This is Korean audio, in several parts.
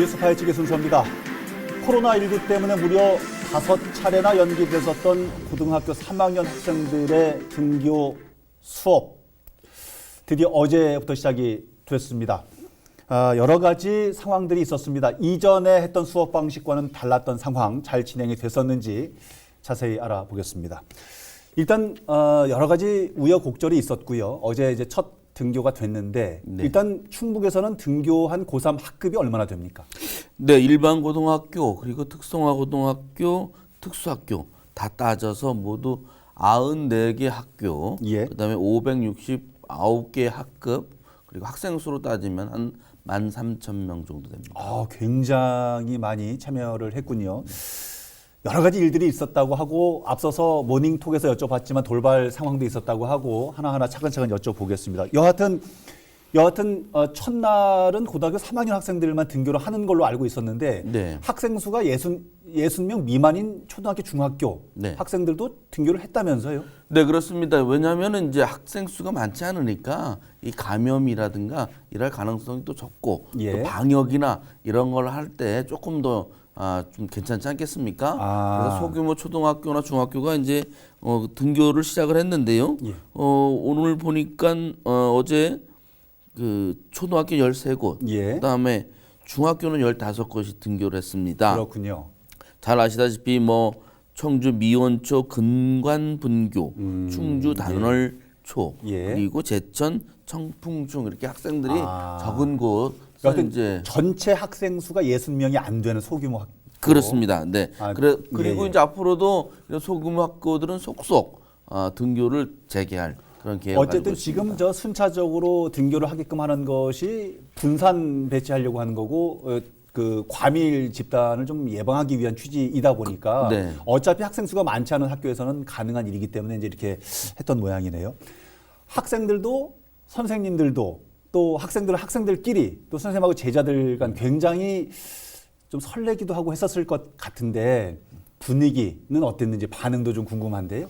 뉴스 파헤치기 순서입니다. 코로나19 때문에 무려 5차례나 연기됐었던 고등학교 3학년 학생들의 등교 수업 드디어 어제부터 시작이 됐습니다. 여러 가지 상황들이 있었습니다. 이전에 했던 수업 방식과는 달랐던 상황, 잘 진행이 됐었는지 자세히 알아보겠습니다. 일단 여러 가지 우여곡절이 있었고요. 어제 이제 첫 등교가 됐는데 일단 충북에서는 등교한 고3 학급이 얼마나 됩니까? 네, 일반 고등학교 그리고 특성화 고등학교, 특수학교 다 따져서 모두 94개 학교, 그다음에 569개 학급, 그리고 학생 수로 따지면 한 13,000명 정도 됩니다. 굉장히 많이 참여를 했군요. 여러 가지 일들이 있었다고 하고 앞서서 모닝톡에서 여쭤봤지만 돌발 상황도 있었다고 하고 하나하나 차근차근 여쭤보겠습니다. 여하튼 첫날은 고등학교 3학년 학생들만 등교를 하는 걸로 알고 있었는데 학생 수가 60명 미만인 초등학교, 중학교 학생들도 등교를 했다면서요? 네, 그렇습니다. 왜냐하면 이제 학생 수가 많지 않으니까 이 감염이라든가 이럴 가능성이 또 적고 또 방역이나 이런 걸 할 때 조금 더 좀 괜찮지 않겠습니까? 그래서 소규모 초등학교나 중학교가 이제 등교를 시작을 했는데요. 오늘 보니까 어제 그 초등학교 13곳, 그다음에 중학교는 15곳이 등교를 했습니다. 그렇군요. 잘 아시다시피 뭐 청주 미원초 근관분교, 충주 단월초, 그리고 제천 청풍중 이렇게 학생들이 적은 곳. 그러니까 이제 전체 학생 수가 60명이 안 되는 소규모 학교. 그렇습니다. 네. 그리고 이제 앞으로도 소규모 학교들은 속속 등교를 재개할 그런 계획을 어쨌든 지금 저 순차적으로 등교를 하게끔 하는 것이 분산 배치하려고 하는 거고 그 과밀 집단을 좀 예방하기 위한 취지이다 보니까 어차피 학생 수가 많지 않은 학교에서는 가능한 일이기 때문에 이제 이렇게 했던 모양이네요. 학생들도 선생님들도 또 학생들끼리 또 선생님하고 제자들 간 굉장히 좀 설레기도 하고 했었을 것 같은데 분위기는 어땠는지 반응도 좀 궁금한데요.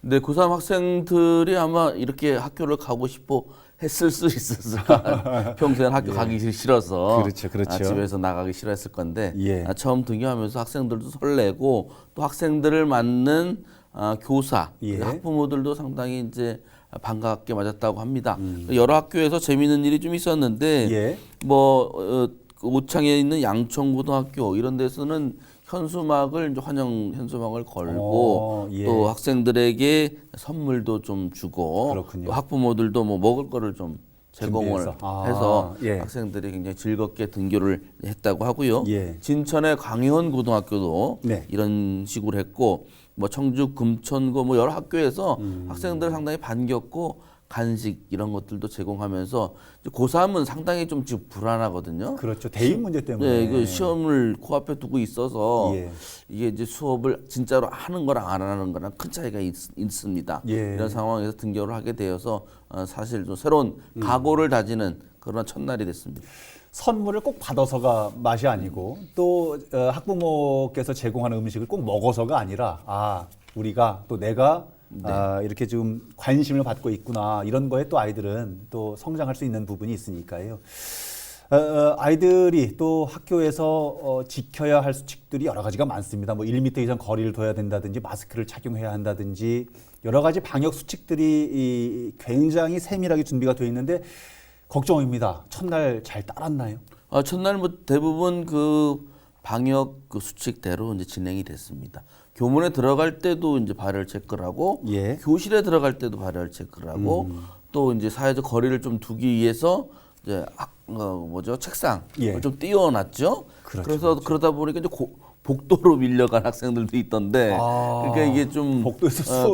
네, 고3 학생들이 아마 이렇게 학교를 가고 싶어 했을 수 있었을까. 평소엔 학교 가기 싫어서 그렇죠. 집에서 나가기 싫어했을 건데 처음 등교하면서 학생들도 설레고 또 학생들을 맡는 교사, 학부모들도 상당히 이제 반갑게 맞았다고 합니다. 여러 학교에서 재미있는 일이 좀 있었는데 오창에 있는 양천고등학교 이런 데서는 현수막을 이제 환영 현수막을 걸고 또 학생들에게 선물도 좀 주고 또 학부모들도 뭐 먹을 거를 좀 제공을 해서 학생들이 굉장히 즐겁게 등교를 했다고 하고요. 진천의 광해원 고등학교도 이런 식으로 했고 뭐 청주 금천고 뭐 여러 학교에서 학생들 상당히 반겼고 간식 이런 것들도 제공하면서 고3은 상당히 좀 지금 불안하거든요. 그렇죠. 대입 문제 때문에. 그 시험을 코앞에 두고 있어서 이게 이제 수업을 진짜로 하는 거랑 안 하는 거랑 큰 차이가 있습니다. 이런 상황에서 등교를 하게 되어서 사실 좀 새로운 각오를 다지는 그런 첫날이 됐습니다. 선물을 꼭 받아서가 맛이 아니고 또 학부모께서 제공하는 음식을 꼭 먹어서가 아니라 우리가 또 내가 이렇게 지금 관심을 받고 있구나 이런 거에 또 아이들은 또 성장할 수 있는 부분이 있으니까요. 아이들이 또 학교에서 지켜야 할 수칙들이 여러 가지가 많습니다. 뭐 1m 이상 거리를 둬야 된다든지 마스크를 착용해야 한다든지 여러 가지 방역 수칙들이 굉장히 세밀하게 준비가 되어 있는데 걱정입니다. 첫날 잘 따랐나요? 첫날 뭐 대부분 그 방역 그 수칙대로 이제 진행이 됐습니다. 교문에 들어갈 때도 이제 발열 체크를 하고 교실에 들어갈 때도 발열 체크를 하고 또 이제 사회적 거리를 좀 두기 위해서 이제 책상을 좀 띄워놨죠. 그래서 그러다 보니까 이제 복도로 밀려간 학생들도 있던데 그러니까 이게 좀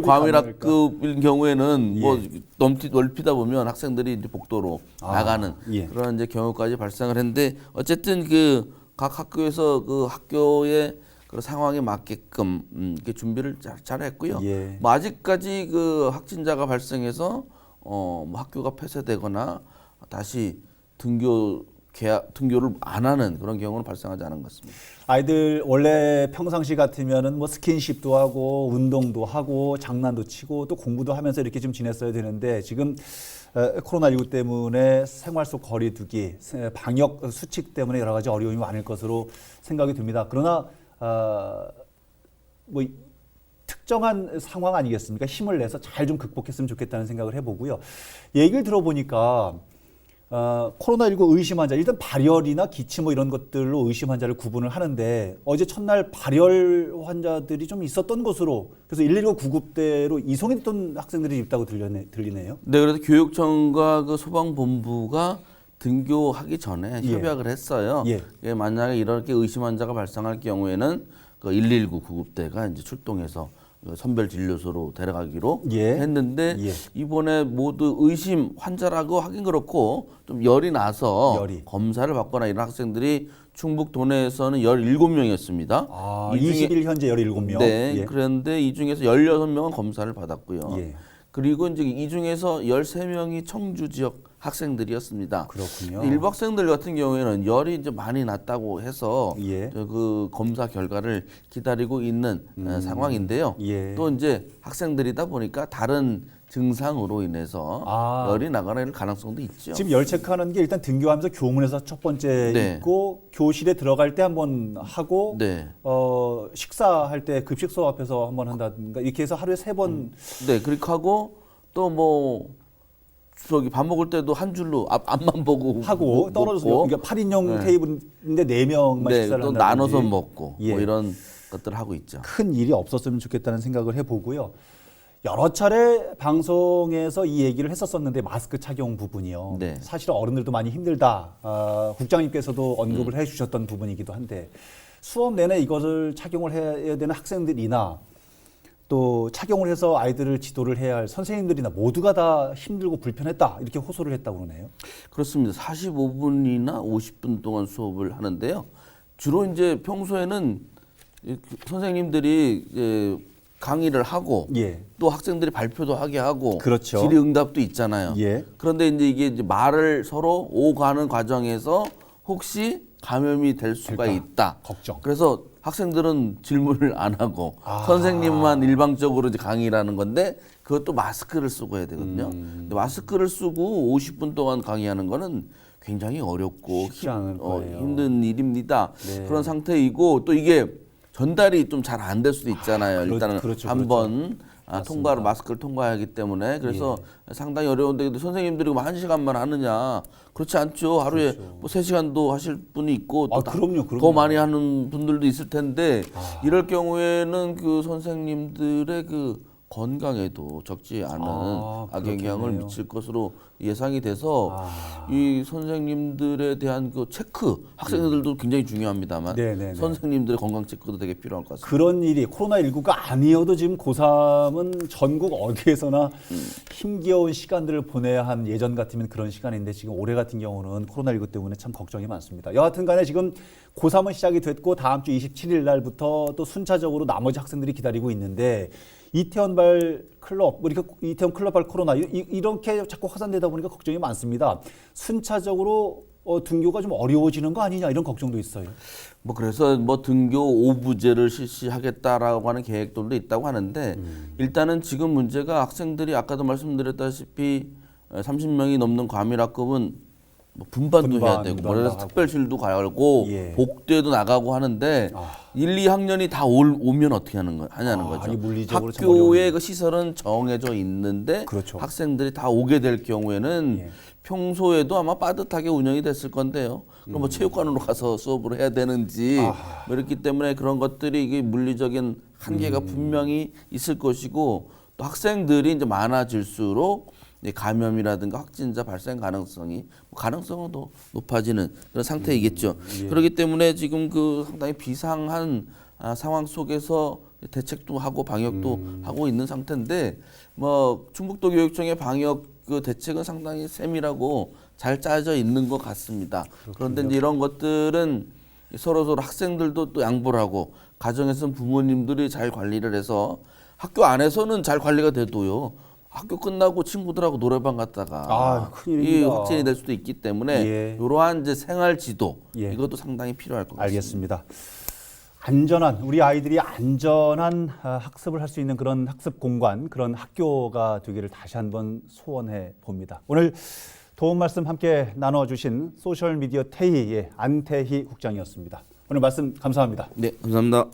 과밀 학급인 경우에는 뭐 넓히다 보면 학생들이 이제 복도로 나가는 그런 이제 경우까지 발생을 했는데 어쨌든 그 각 학교에서 그 학교의 그 상황에 맞게끔 이렇게 준비를 잘 했고요. 뭐 아직까지 그 확진자가 발생해서 뭐 학교가 폐쇄되거나 다시 등교 등교를 안 하는 그런 경우는 발생하지 않은 것 같습니다. 아이들 원래 평상시 같으면은 뭐 스킨십도 하고 운동도 하고 장난도 치고 또 공부도 하면서 이렇게 좀 지냈어야 되는데 지금 코로나19 때문에 생활 속 거리두기, 방역 수칙 때문에 여러 가지 어려움이 많을 것으로 생각이 듭니다. 그러나 뭐 특정한 상황 아니겠습니까? 힘을 내서 잘 좀 극복했으면 좋겠다는 생각을 해보고요. 얘기를 들어보니까 코로나19 의심 환자, 일단 발열이나 기침 뭐 이런 것들로 의심 환자를 구분을 하는데 어제 첫날 발열 환자들이 좀 있었던 것으로 그래서 119 구급대로 이송이 됐던 학생들이 있다고 들리네요. 네, 그래서 교육청과 그 소방본부가 등교하기 전에 협약을 했어요. 예. 만약에 이렇게 의심 환자가 발생할 경우에는 그 119 구급대가 이제 출동해서 선별 진료소로 데려가기로 했는데 이번에 모두 의심 환자라고 하긴 그렇고 좀 열이 나서 검사를 받거나 이런 학생들이 충북 도내에서는 17명이었습니다. 아, 20일 현재 17명. 네. 그런데 이 중에서 16명은 검사를 받았고요. 그리고 이제 이 중에서 13명이 청주 지역 학생들이었습니다. 그렇군요. 일부 학생들 같은 경우에는 열이 이제 많이 났다고 해서 그 검사 결과를 기다리고 있는 상황인데요. 또 이제 학생들이다 보니까 다른 증상으로 인해서 열이 나거나 이럴 가능성도 있죠. 지금 열 체크하는 게 일단 등교하면서 교문에서 첫 번째 있고 교실에 들어갈 때 한번 하고 식사할 때 급식소 앞에서 한번 한다든가 이렇게 해서 하루에 3번. 네, 그렇게 하고 또 뭐 저기 밥 먹을 때도 한 줄로 앞만 보고 하고 떨어져서 그러니까 8인용 테이블인데 4명만 식사를 또 한다든지. 나눠서 먹고 뭐 이런 것들을 하고 있죠. 큰 일이 없었으면 좋겠다는 생각을 해보고요. 여러 차례 방송에서 이 얘기를 했었었는데 마스크 착용 부분이요. 사실은 어른들도 많이 힘들다. 국장님께서도 언급을 해주셨던 부분이기도 한데 수업 내내 이것을 착용을 해야 되는 학생들이나 또 착용을 해서 아이들을 지도를 해야 할 선생님들이나 모두가 다 힘들고 불편했다 이렇게 호소를 했다고 그러네요. 그렇습니다. 45분이나 50분 동안 수업을 하는데요. 주로 이제 평소에는 선생님들이 이제 강의를 하고 또 학생들이 발표도 하게 하고 질의응답도 있잖아요. 그런데 이제 이게 말을 서로 오가는 과정에서 혹시 감염이 될 수가 있다. 걱정. 그래서 학생들은 질문을 안 하고 선생님만 일방적으로 이제 강의를 하는 건데 그것도 마스크를 쓰고 해야 되거든요. 근데 마스크를 쓰고 50분 동안 강의하는 거는 굉장히 어렵고 힘든 일입니다. 그런 상태이고 또 이게 전달이 좀 잘 안 될 수도 있잖아요. 일단은 한번 통과를 마스크를 통과해야 하기 때문에 그래서 상당히 어려운데 근데 선생님들이 1시간만 하느냐 그렇지 않죠. 하루에 뭐 3시간도 하실 분이 있고 또 더 많이 하는 분들도 있을 텐데 이럴 경우에는 그 선생님들의 그 건강에도 적지 않은 악영향을 미칠 것으로 예상이 돼서 이 선생님들에 대한 그 체크 학생들도 굉장히 중요합니다만 선생님들의 건강 체크도 되게 필요할 것 같습니다. 그런 일이 코로나19가 아니어도 지금 고3은 전국 어디에서나 힘겨운 시간들을 보내야 한 예전 같으면 그런 시간인데 지금 올해 같은 경우는 코로나19 때문에 참 걱정이 많습니다. 여하튼 간에 지금 고3은 시작이 됐고 다음 주 27일 날부터 또 순차적으로 나머지 학생들이 기다리고 있는데 이태원발 클럽, 이렇게 이태원 클럽발 코로나 이렇게 자꾸 확산되다 보니까 걱정이 많습니다. 순차적으로 등교가 좀 어려워지는 거 아니냐 이런 걱정도 있어요. 뭐 그래서 뭐 등교 5부제를 실시하겠다라고 하는 계획들도 있다고 하는데 일단은 지금 문제가 학생들이 아까도 말씀드렸다시피 30명이 넘는 과밀학급은 뭐 분반도 해야 되고 그래서 특별실도 가고 복도에도 나가고 하는데 1, 2학년이 다 오면 어떻게 하냐는 거죠. 학교의 그 시설은 정해져 있는데 학생들이 다 오게 될 경우에는 평소에도 아마 빠듯하게 운영이 됐을 건데요. 그럼 뭐 체육관으로 가서 수업을 해야 되는지 뭐 이렇기 때문에 그런 것들이 이게 물리적인 한계가 분명히 있을 것이고 또 학생들이 이제 많아질수록 감염이라든가 확진자 발생 가능성은 더 높아지는 그런 상태이겠죠. 그렇기 때문에 지금 그 상당히 비상한 상황 속에서 대책도 하고 방역도 하고 있는 상태인데 뭐 충북도 교육청의 방역 그 대책은 상당히 세밀하고 잘 짜져 있는 것 같습니다. 그런데 이제 이런 것들은 서로 학생들도 또 양보를 하고 가정에서는 부모님들이 잘 관리를 해서 학교 안에서는 잘 관리가 돼도요. 학교 끝나고 친구들하고 노래방 갔다가 아, 큰일입니다. 이 확진이 될 수도 있기 때문에 예. 이러한 이제 생활 지도 예. 이것도 상당히 필요할 것 같습니다. 알겠습니다. 안전한 우리 아이들이 안전한 학습을 할 수 있는 그런 학습 공간, 그런 학교가 되기를 다시 한번 소원해 봅니다. 오늘 도움 말씀 함께 나눠주신 소셜미디어 태희의 안태희 국장이었습니다. 오늘 말씀 감사합니다. 네, 감사합니다.